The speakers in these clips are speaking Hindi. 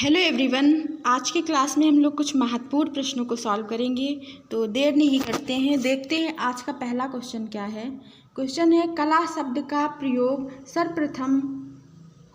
Hello everyone. आज की क्लास में हम लोग कुछ महत्वपूर्ण प्रश्नों को सॉल्व करेंगे, तो देर नहीं करते हैं, देखते हैं आज का पहला क्वेश्चन क्या है। क्वेश्चन है कला शब्द का प्रयोग सर्वप्रथम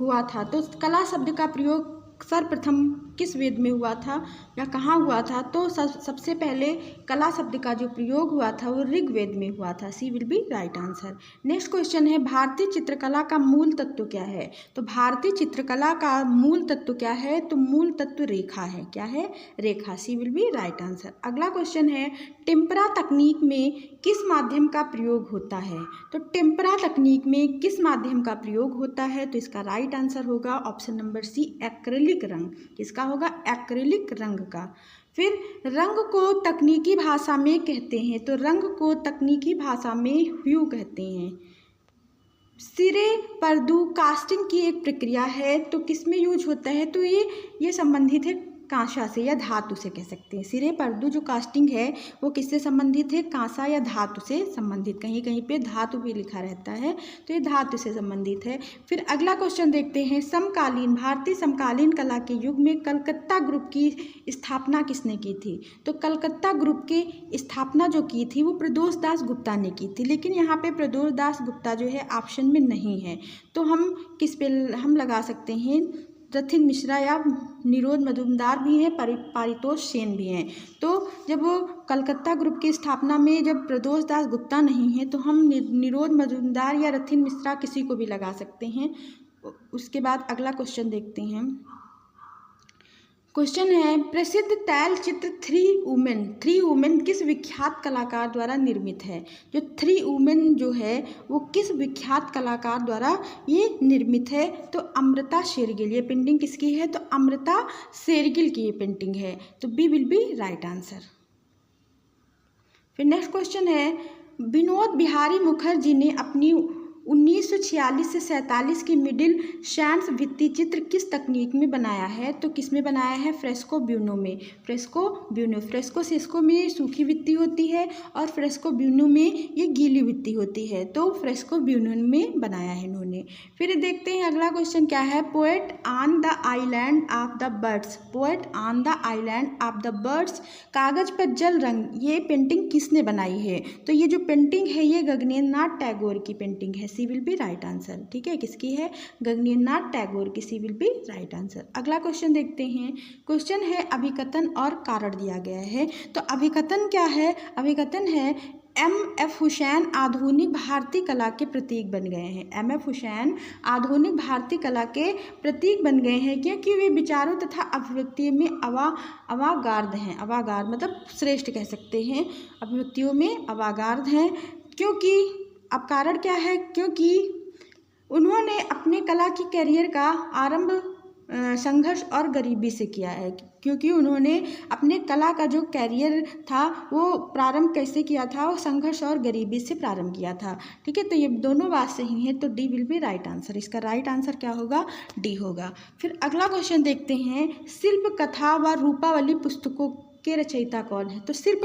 हुआ था। तो कला शब्द का प्रयोग सर्वप्रथम किस वेद में हुआ था या कहाँ हुआ था? तो सबसे पहले कला शब्द का जो प्रयोग हुआ था वो ऋग्वेद में हुआ था। C will be right answer. Next question है भारतीय चित्रकला का मूल तत्व क्या है? तो भारतीय चित्रकला का मूल तत्व क्या है? तो मूल तत्व रेखा है। क्या है? रेखा। सी विल बी राइट आंसर। अगला क्वेश्चन है टेम्परा तकनीक में किस माध्यम का प्रयोग होता है? तो टेम्परा तकनीक में किस माध्यम का प्रयोग होता है? तो इसका राइट आंसर होगा ऑप्शन नंबर सी, एक्रिलिक रंग। किसका होगा? एक्रिलिक रंग का। फिर रंग को तकनीकी भाषा में कहते हैं, तो रंग को तकनीकी भाषा में ह्यू कहते हैं। सिरे पर्दू कास्टिंग की एक प्रक्रिया है, तो किस में यूज होता है? तो ये संबंधित है कांसा से या धातु से कह सकते हैं। सिरे पर्दू जो कास्टिंग है वो किससे संबंधित है? कांसा या धातु से संबंधित। कहीं कहीं पे धातु भी लिखा रहता है, तो ये धातु से संबंधित है। फिर अगला क्वेश्चन देखते हैं समकालीन भारतीय समकालीन कला के युग में कलकत्ता ग्रुप की स्थापना किसने की थी? तो कलकत्ता ग्रुप की स्थापना जो की थी वो प्रदोष दास गुप्ता ने की थी, लेकिन यहाँ पे प्रदोष दास गुप्ता जो है ऑप्शन में नहीं है, तो हम किस पे हम लगा सकते हैं? रथिन मिश्रा या निरोध मजुमदार भी हैं, पारितोष सेन भी हैं। तो जब वो कलकत्ता ग्रुप की स्थापना में जब प्रदोष दास गुप्ता नहीं है तो हम निरोध मजुमदार या रथिन मिश्रा किसी को भी लगा सकते हैं। उसके बाद अगला क्वेश्चन देखते हैं। क्वेश्चन है प्रसिद्ध तैल चित्र थ्री वुमेन किस विख्यात कलाकार द्वारा निर्मित है? जो थ्री वुमेन जो है वो किस विख्यात कलाकार द्वारा ये निर्मित है? तो अमृता शेरगिल। ये पेंटिंग किसकी है? तो अमृता शेरगिल की ये पेंटिंग है। तो B will be right answer. फिर नेक्स्ट क्वेश्चन है विनोद बिहारी मुखर्जी ने अपनी 1946 से 47 की मिडिल सैंड्स भित्ति चित्र किस तकनीक में बनाया है? तो किस में बनाया है? फ्रेस्को ब्यूनो में। फ्रेस्को सिस्को में सूखी भित्ति होती है और फ्रेस्को ब्यूनो में ये गीली भित्ति होती है, तो फ्रेस्को ब्यूनो में बनाया है इन्होंने। फिर देखते हैं अगला क्वेश्चन क्या है poet on the island of the birds. Poet on the island of the birds कागज पर जल रंग, ये पेंटिंग किसने बनाई है? तो ये जो पेंटिंग है ये गगनेंद्र नाथ टैगोर की पेंटिंग है। C will be right answer. ठीक है, किसकी है? गगनेंद्र नाथ टैगोर की। सी विल बी राइट आंसर। अगला क्वेश्चन देखते हैं। क्वेश्चन है अभिकथन और कारण दिया गया है। तो अभिकथन क्या है? अभिकथन है M.F. हुसैन आधुनिक भारतीय कला के प्रतीक बन गए हैं। M.F. हुसैन आधुनिक भारतीय कला के प्रतीक बन गए हैं क्योंकि वे विचारों तथा अभिव्यक्तियों में अवागार्द हैं। अवागार्द मतलब श्रेष्ठ कह सकते हैं, अभिव्यक्तियों में अवागार्द हैं। क्योंकि अब कारण क्या है? क्योंकि उन्होंने अपने कला की करियर का आरंभ संघर्ष और गरीबी से किया है। क्योंकि उन्होंने अपने कला का जो कैरियर था वो प्रारंभ कैसे किया था? वो संघर्ष और गरीबी से प्रारंभ किया था। ठीक है, तो ये दोनों बात सही है, तो D will be right answer. इसका राइट आंसर क्या होगा? डी होगा। फिर अगला क्वेश्चन देखते हैं शिल्प कथा व रूपावली पुस्तकों के रचयिता कौन है? तो शिल्प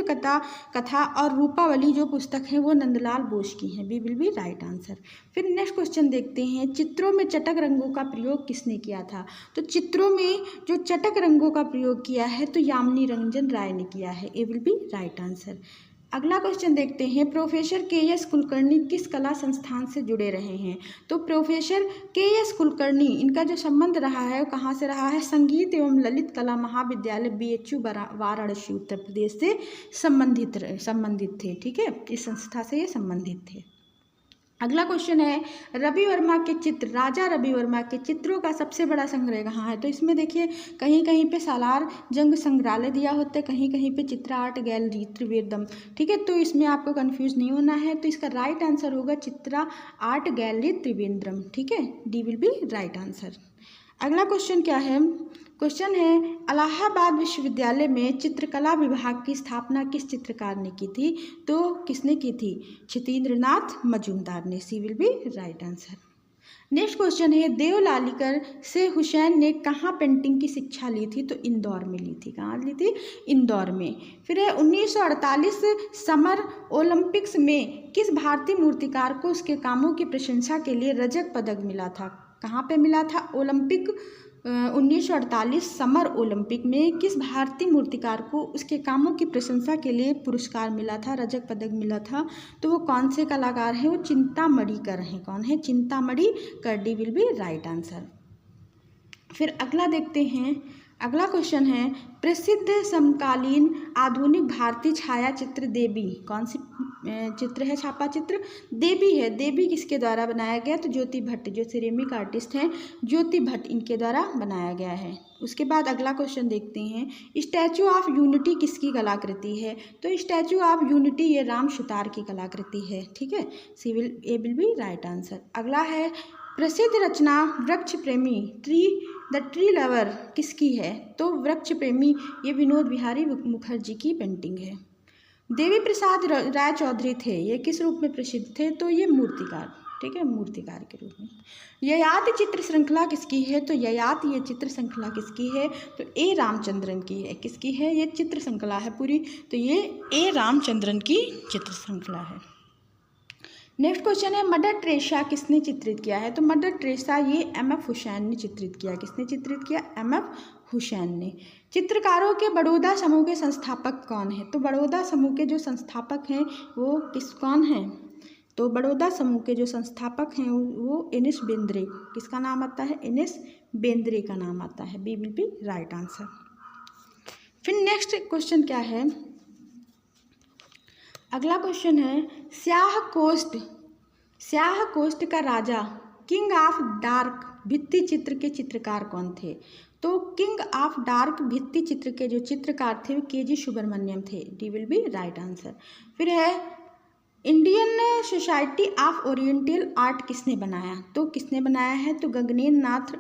कथा और रूपावली जो पुस्तक है वो नंदलाल बोस की हैं। B will be right answer. फिर नेक्स्ट क्वेश्चन देखते हैं चित्रों में चटक रंगों का प्रयोग किसने किया था? तो चित्रों में जो चटक रंगों का प्रयोग किया है तो यामिनी रंजन राय ने किया है। A will be right answer. अगला क्वेश्चन देखते हैं प्रोफेसर के.एस. कुलकर्णी किस कला संस्थान से जुड़े रहे हैं? तो प्रोफेसर के.एस. कुलकर्णी इनका जो संबंध रहा है वो कहाँ से रहा है? संगीत एवं ललित कला महाविद्यालय BHU वाराणसी उत्तर प्रदेश से संबंधित थे। ठीक है, इस संस्था से ये संबंधित थे। अगला क्वेश्चन है रवि वर्मा के चित्र, राजा रवि वर्मा के चित्रों का सबसे बड़ा संग्रह कहाँ है? तो इसमें देखिए कहीं कहीं पे सालार जंग संग्रहालय दिया होता है, कहीं कहीं पे चित्रा आर्ट गैलरी त्रिवेंद्रम। ठीक है, तो इसमें आपको कंफ्यूज नहीं होना है, तो इसका राइट आंसर होगा चित्रा आर्ट गैलरी त्रिवेंद्रम। ठीक है, D will be right answer. अगला क्वेश्चन क्या है? क्वेश्चन है इलाहाबाद विश्वविद्यालय में चित्रकला विभाग की स्थापना किस चित्रकार ने की थी? तो किसने की थी? क्षितेंद्रनाथ मजूमदार ने। C will be right answer. Next question है देवलालीकर से हुसैन ने कहाँ पेंटिंग की शिक्षा ली थी? तो इंदौर में ली थी। कहाँ ली थी? इंदौर में। फिर है 1948 समर ओलंपिक्स में किस भारतीय मूर्तिकार को उसके कामों की प्रशंसा के लिए रजत पदक मिला था? कहाँ पे मिला था? ओलंपिक 1948 समर ओलंपिक में किस भारतीय मूर्तिकार को उसके कामों की प्रशंसा के लिए पुरस्कार मिला था, रजत पदक मिला था? तो वो कौन से कलाकार हैं? वो चिंतामणि कर हैं। कौन है? चिंतामणि कर। D will be right answer. फिर अगला देखते हैं। अगला क्वेश्चन है, प्रसिद्ध समकालीन आधुनिक भारतीय छायाचित्र देवी। कौन सी चित्र है? छापा चित्र देवी है। देवी किसके द्वारा बनाया गया? तो ज्योति भट्ट, जो सिरेमिक आर्टिस्ट हैं ज्योति भट्ट, इनके द्वारा बनाया गया है। उसके बाद अगला क्वेश्चन देखते हैं, स्टैचू ऑफ यूनिटी किसकी कलाकृति है? तो स्टैचू ऑफ यूनिटी ये राम सुतार की कलाकृति है। ठीक है, C will A will be right answer. अगला है, प्रसिद्ध रचना वृक्ष प्रेमी द ट्री लवर किसकी है? तो वृक्ष प्रेमी ये विनोद बिहारी मुखर्जी की पेंटिंग है। देवी प्रसाद राय चौधरी थे, ये किस रूप में प्रसिद्ध थे? तो ये मूर्तिकार। ठीक है, मूर्तिकार के रूप में। ययाति चित्र श्रृंखला किसकी है? तो ययाति ये चित्र श्रृंखला किसकी है? तो ए रामचंद्रन की है। किसकी है? ये चित्र श्रृंखला है पूरी, तो ये ए रामचंद्रन की चित्र श्रृंखला है। नेक्स्ट क्वेश्चन है, मदर टेरेसा किसने चित्रित किया है? तो मदर टेरेसा ये एम.एफ. हुसैन ने चित्रित किया। किसने चित्रित किया? एम.एफ. हुसैन ने। चित्रकारों के बड़ौदा समूह के संस्थापक कौन है? तो बड़ौदा समूह के जो संस्थापक हैं वो कौन हैं? तो बड़ौदा समूह के जो संस्थापक हैं वो एन.एस. बेंद्रे। किसका नाम आता है? एन.एस. बेंद्रे का नाम आता है। B will be right answer. फिर नेक्स्ट क्वेश्चन क्या है? अगला क्वेश्चन है, स्याह कोस्ट का राजा, किंग ऑफ डार्क भित्ति चित्र के चित्रकार कौन थे? तो किंग ऑफ डार्क भित्ति चित्र के जो चित्रकार थे वो के.जी. सुब्रमण्यम थे। D will be right answer. फिर है, Indian society of oriental art किसने बनाया? तो किसने बनाया है? तो गगनेंद्र नाथ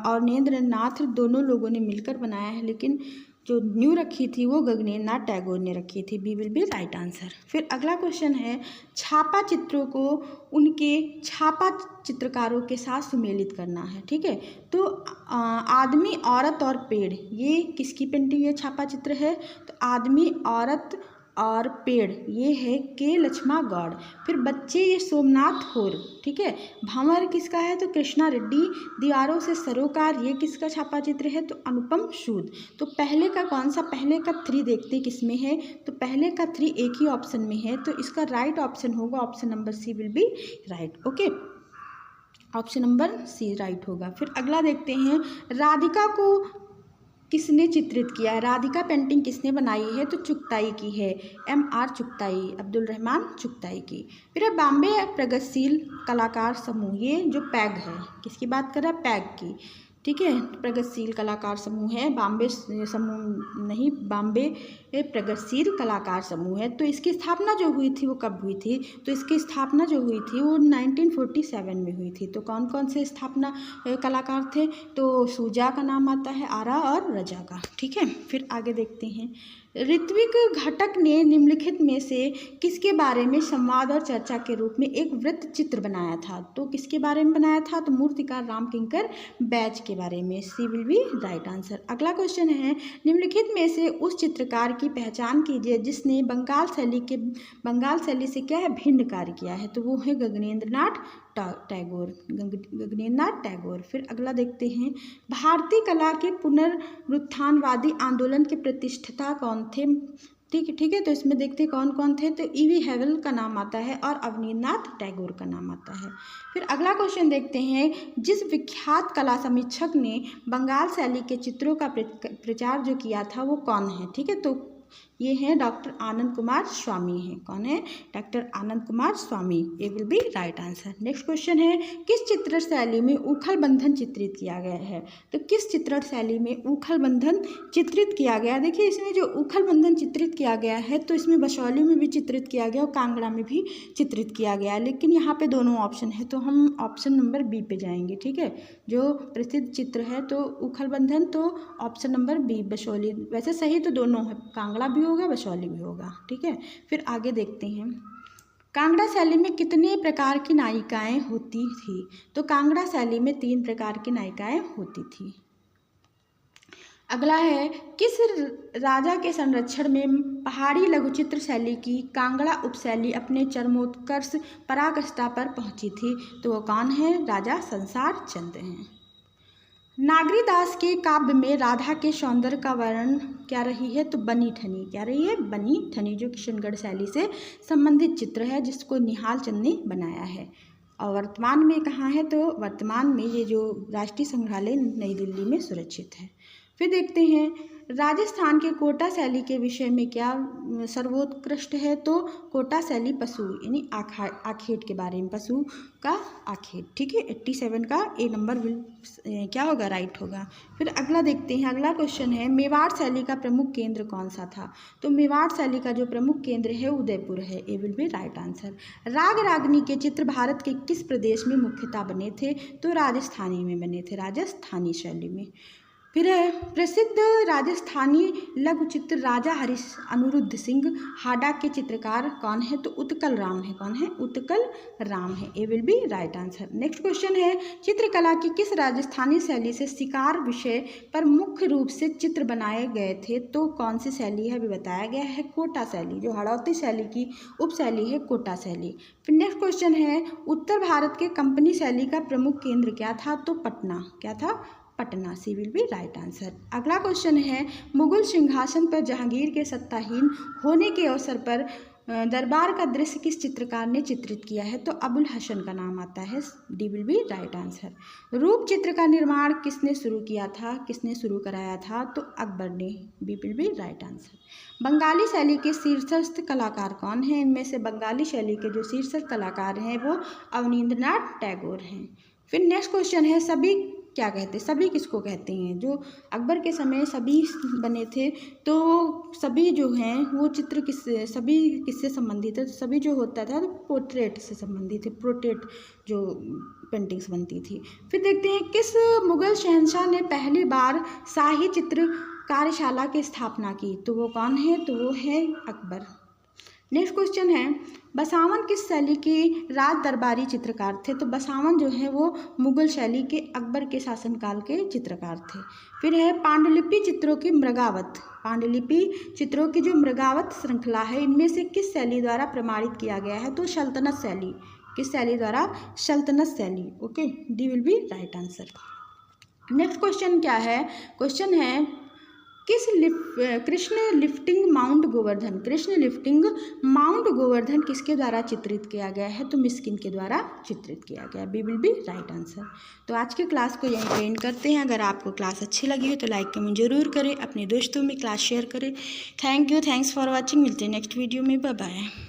और नरेंद्र नाथ दोनों लोगों ने मिलकर बनाया है, लेकिन जो न्यू रखी थी वो गगनेंद्र नाथ टैगोर ने रखी थी। B will be right answer. फिर अगला क्वेश्चन है, छापा चित्रों को उनके छापा चित्रकारों के साथ सुमेलित करना है। ठीक है, तो आदमी, औरत और पेड़ ये किसकी पेंटिंग है? छापा चित्र है। तो आदमी, औरत और पेड़ ये है के लक्ष्मा गौड़। फिर बच्चे ये सोमनाथ होर। ठीक है, भंवर किसका है? तो कृष्णा रेड्डी। दीवारों से सरोकार ये किसका छापा चित्र है? तो अनुपम सूद। तो पहले का कौन सा? पहले का 3 देखते किस में है? तो पहले का 3 एक ही ऑप्शन में है, तो इसका राइट ऑप्शन होगा option number C will be right. Okay, option number C right होगा। फिर अगला देखते हैं, राधिका को किसने चित्रित किया है? राधिका पेंटिंग किसने बनाई है? तो चुगताई की है, M.R. चुगताई, अब्दुल रहमान चुगताई की। फिर बॉम्बे प्रगतिशील कलाकार समूह, ये जो पैग है, किसकी बात कर रहा है? पैग की। ठीक है, प्रगतिशील कलाकार समूह है, बॉम्बे समूह नहीं, बॉम्बे प्रगतिशील कलाकार समूह है। तो इसकी स्थापना जो हुई थी वो कब हुई थी? तो इसकी स्थापना जो हुई थी वो 1947 में हुई थी। तो कौन कौन से स्थापना कलाकार थे? तो सूजा का नाम आता है, आरा और रजा का। ठीक है, फिर आगे देखते हैं, ऋत्विक घटक ने निम्नलिखित में से किसके बारे में संवाद और चर्चा के रूप में एक वृत्त चित्र बनाया था? तो किसके बारे में बनाया था? तो मूर्तिकार रामकिंकर बैज के बारे में। सी विल बी राइट आंसर। अगला क्वेश्चन है, निम्नलिखित में से उस चित्रकार की पहचान कीजिए जिसने बंगाल शैली से क्या है? भिन्न कार्य किया है। तो वो है गगनेंद्र नाथ टैगोर। फिर अगला देखते हैं, भारतीय कला के पुनरुत्थानवादी आंदोलन के प्रतिष्ठा कौन थे? ठीक है, तो इसमें देखते हैं कौन कौन थे। तो E.V. हैवल का नाम आता है और अवनींद्रनाथ टैगोर का नाम आता है। फिर अगला क्वेश्चन देखते हैं, जिस विख्यात कला समीक्षक ने बंगाल शैली के चित्रों का प्रचार जो किया था वो कौन है? ठीक है, तो ये हैं डॉक्टर आनंद कुमार स्वामी हैं। कौन है? Doctor Anand Kumar Swami. A will be right answer. Next question है, किस चित्र शैली में उखल बंधन चित्रित किया गया है? तो किस चित्र शैली में उखल बंधन चित्रित किया गया? देखिए, इसमें जो उखल बंधन चित्रित किया गया है तो इसमें बसौली में भी चित्रित किया गया और कांगड़ा में भी चित्रित किया गया, लेकिन यहाँ पे दोनों ऑप्शन है तो हम ऑप्शन नंबर बी पे जाएंगे। ठीक है, जो प्रसिद्ध चित्र है तो उखल बंधन, तो ऑप्शन नंबर बी बसौली। वैसे सही तो दोनों है, कांगड़ा भी होगा बसौली भी होगा। ठीक है, फिर आगे देखते हैं, कांगड़ा शैली में कितने प्रकार की नायिकाएं होती थी? तो कांगड़ा शैली में 3 प्रकार की नायिकाएं होती थी। अगला है, किस राजा के संरक्षण में पहाड़ी लघुचित्र शैली की कांगड़ा उपशैली अपने चरमोत्कर्ष पराकाष्ठा पर पहुंची थी? तो वो कौन है? राजा संसार चंद हैं। नागरीदास के काव्य में राधा के सौंदर्य का वर्णन क्या रही है? तो बनी ठनी। क्या रही है? बनी ठनी, जो किशनगढ़ शैली से संबंधित चित्र है जिसको निहाल चंद ने बनाया है। और वर्तमान में कहाँ है? तो वर्तमान में ये जो राष्ट्रीय संग्रहालय नई दिल्ली में सुरक्षित है। फिर देखते हैं राजस्थान के कोटा शैली के विषय में क्या सर्वोत्कृष्ट है? तो कोटा शैली पशु यानी आखेट के बारे में, पशु का आखेट। ठीक है, 87 का ए नंबर क्या होगा? राइट होगा। फिर अगला देखते हैं, अगला क्वेश्चन है मेवाड़ शैली का प्रमुख केंद्र कौन सा था? तो मेवाड़ शैली का जो प्रमुख केंद्र है उदयपुर है। A will be right answer. राग रागनी के चित्र भारत के किस प्रदेश में मुख्यतः बने थे? तो राजस्थानी में बने थे, राजस्थानी शैली में। फिर है प्रसिद्ध राजस्थानी लघु चित्र राजा हरीश अनिरुद्ध सिंह हाडा के चित्रकार कौन है? तो उत्कल राम है। कौन है? उत्कल राम है। A will be right answer. Next question है चित्रकला की किस राजस्थानी शैली से शिकार विषय पर मुख्य रूप से चित्र बनाए गए थे? तो कौन सी शैली है? अभी बताया गया है कोटा शैली, जो हाड़ौती शैली की उपशैली है कोटा शैली। फिर नेक्स्ट क्वेश्चन है उत्तर भारत के कंपनी शैली का प्रमुख केंद्र क्या था? तो पटना। क्या था? पटना। सी विल बी राइट आंसर। अगला क्वेश्चन है मुगल सिंहासन पर जहांगीर के सत्ताहीन होने के अवसर पर दरबार का दृश्य किस चित्रकार ने चित्रित किया है? तो अबुल हसन का नाम आता है। D will be right answer. रूप चित्र का निर्माण किसने शुरू किया था? किसने शुरू कराया था? तो अकबर ने। B will be right answer. Bengali शैली के शीर्षस्थ कलाकार कौन हैं? इनमें से बंगाली शैली के जो शीर्षस्थ कलाकार हैं वो अवनींद्रनाथ टैगोर हैं। फिर नेक्स्ट क्वेश्चन है सभी क्या कहते हैं? सभी किसको कहते हैं? जो अकबर के समय सभी बने थे, तो सभी जो हैं वो चित्र सभी किससे संबंधित है? तो सभी जो होता था तो पोर्ट्रेट से संबंधित है, पोर्ट्रेट जो पेंटिंग्स बनती थी। फिर देखते हैं किस मुगल शहंशाह ने पहली बार शाही चित्र कार्यशाला की स्थापना की? तो वो कौन है? तो वो है अकबर। नेक्स्ट क्वेश्चन है बसावन किस शैली के राज दरबारी चित्रकार थे? तो बसावन जो है वो मुगल शैली के अकबर के शासनकाल के चित्रकार थे। फिर है पांडुलिपि चित्रों की मृगावत। पांडुलिपि चित्रों की जो मृगावत श्रृंखला है इनमें से किस शैली द्वारा प्रमाणित किया गया है? तो सल्तनत शैली। किस शैली द्वारा? सल्तनत शैली। Okay, D will be right answer. Next question क्या है? क्वेश्चन है Krishna lifting mount Govardhan. Krishna lifting mount Govardhan किसके द्वारा चित्रित किया गया है? तो मिस्किन के द्वारा चित्रित किया गया। B will be right answer. तो आज के क्लास को यहीं पे एंड करते हैं। अगर आपको क्लास अच्छी लगी हो तो लाइक कमेंट जरूर करें, अपने दोस्तों में क्लास शेयर करें। Thank you, thanks for watching. मिलते हैं नेक्स्ट वीडियो में। Bye bye.